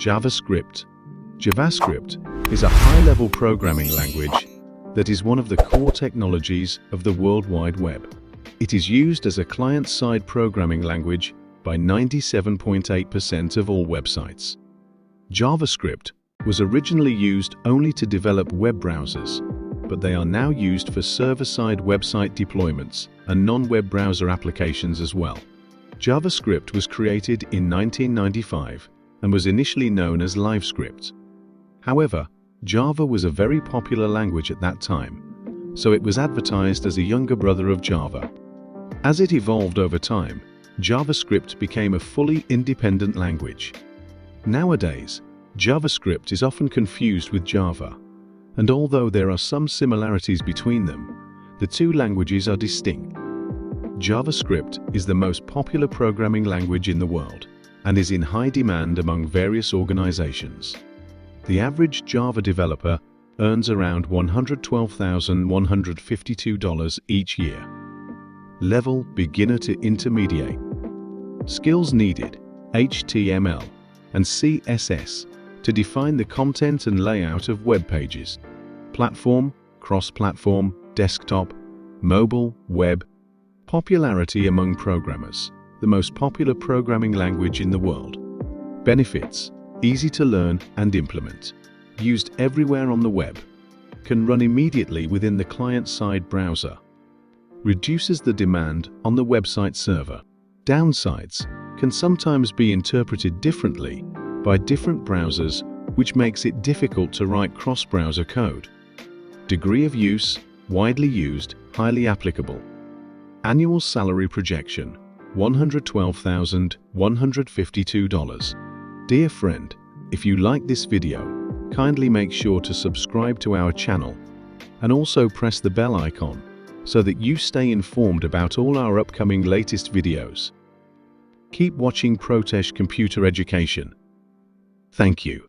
JavaScript. JavaScript is a high-level programming language that is one of the core technologies of the World Wide Web. It is used as a client-side programming language by 97.8% of all websites. JavaScript was originally used only to develop web browsers, but they are now used for server-side website deployments and non-web browser applications as well. JavaScript was created in 1995 and was initially known as LiveScript. However, Java was a very popular language at that time, so it was advertised as a younger brother of Java. As it evolved over time, JavaScript became a fully independent language. Nowadays, JavaScript is often confused with Java, and although there are some similarities between them, the two languages are distinct. JavaScript is the most popular programming language in the world and is in high demand among various organizations. The average Java developer earns around $112,152 each year. Level beginner to intermediate. Skills needed: HTML and CSS to define the content and layout of web pages. Platform, cross-platform, desktop, mobile, web. Popularity among programmers: the most popular programming language in the world. Benefits: easy to learn and implement. Used everywhere on the web. Can run immediately within the client-side browser. Reduces the demand on the website server. Downsides: can sometimes be interpreted differently by different browsers, which makes it difficult to write cross-browser code. Degree of use: widely used, highly applicable. Annual salary projection: $112,152. Dear friend, if you like this video, kindly make sure to subscribe to our channel and also press the bell icon so that you stay informed about all our upcoming latest videos. Keep watching Protech Computer Education. Thank you.